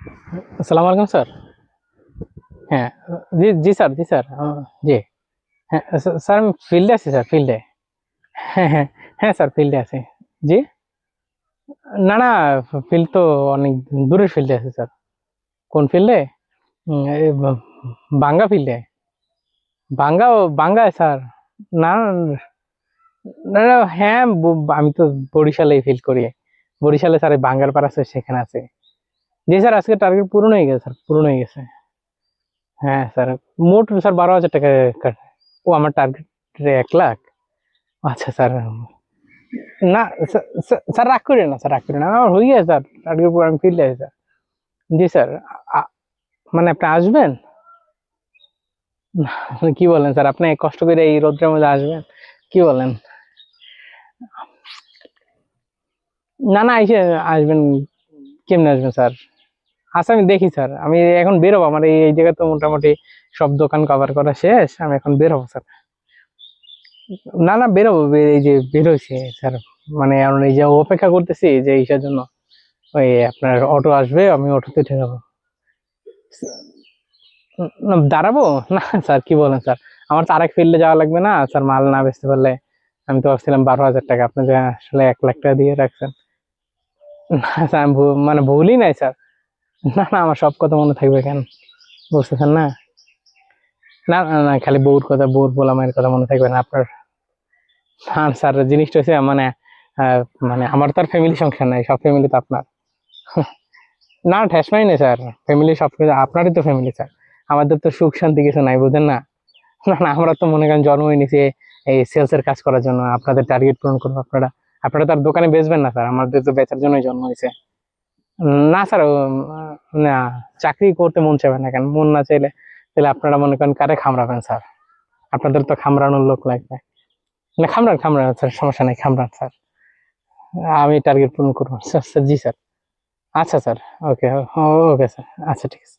আসসালামু আলাইকুম স্যার। হ্যাঁ, জি, জি স্যার, জি স্যার। জি। হ্যাঁ, স্যার আমি ফিল্ডে আছি স্যার, ফিল্ডে। হ্যাঁ, হ্যাঁ, হ্যাঁ স্যার ফিল্ডে আছি। জি? না, না, ফিল্ড তো অনেক দূরের ফিল্ডে আছি স্যার। কোন ফিল্ডে? এই বাঙ্গা ফিল্ডে। বাঙ্গায় স্যার। না, না, না, হ্যাঁ, আমি তো বরিশালেই ফিল্ড করি। বরিশালে স্যার এই বাঙ্গার পাড় আছে সেখানে আছে। জি স্যার, আজকে টার্গেট পূরণ হয়ে গেছে স্যার, পূরণ হয়ে গেছে। হ্যাঁ স্যার, মোট স্যার 12,000 টাকা ও আমার টার্গেট 1,00,000। আচ্ছা স্যার। না স্যার রাগ করেন না, স্যার রাগ করেন না, আমার হয়ে গেছে স্যার, টার্গেট পুরো আমি ফিল্ডে আছি স্যার। জি স্যার। মানে আপনি আসবেন? কি বলেন স্যার, আপনি কষ্ট করে এই রোদ্রের মধ্যে আসবেন? কি বলেন? না, না, এসে আসবেন। কেমনে আসবেন স্যার? আচ্ছা আমি দেখি স্যার, আমি এখন বেরোবো, আমার এই জায়গায় তো মোটামুটি সব দোকান কভার করা শেষ, আমি এখন বেরোবো স্যার। না, না, বেরোবো, এই যে বেরোইছি স্যার। মানে এখন এই যে অপেক্ষা করতেছি যে ইসের জন্য, ওই আপনার অটো আসবে, আমি অটোতে উঠে যাবো। না, দাঁড়াবো না স্যার, কি বলেন স্যার, আমার তো আরেক ফিল্ডে যাওয়া লাগবে না স্যার, মাল না বেচতে পারলে। আমি তো ভাবছিলাম 12,000 টাকা, আপনি যে আসলে 1,00,000 টাকা দিয়ে রাখছেন। না স্যার, আমি মানে ভুলই নাই স্যার। না, না, আমার সব কথা মনে থাকবে কেন? বুঝতেছেন না? না, না, না, খালি বউর কথা, বউর বলা মায়ের কথা মনে থাকবে না আপনার? আর স্যার জিনিসটা হচ্ছে মানে আহ, মানে আমার তো আর ফ্যামিলি সংসার নাই, সব ফ্যামিলি তো আপনার। না, ঠেস নাই না স্যার। ফ্যামিলি সব কিছু আপনারই তো ফ্যামিলি স্যার। আমাদের তো সুখ শান্তি কিছু নাই, বুঝেন না? না, না, আমরা তো মনে করেন জন্মই নিছি এই সেলস এর কাজ করার জন্য, আপনাদের টার্গেট পূরণ করবো। আপনারা আপনারা তার দোকানে বেচবেন না স্যার, আমাদের তো বেচার জন্যই জন্ম হয়েছে। না স্যার, না, চাকরি করতে মন চাইবে না কেন? মন না চাইলে তাহলে আপনারা মনে করেন কারে খামড়াবেন স্যার? আপনাদের তো খামড়ানোর লোক লাগবে। না, খামড়ান, খামড়ান স্যার, সমস্যা নেই, খামড়ান স্যার। আমি টার্গেট পূরণ করবো স্যার, স্যার, জি স্যার। আচ্ছা স্যার। ওকে, ওকে স্যার। আচ্ছা, ঠিক আছে।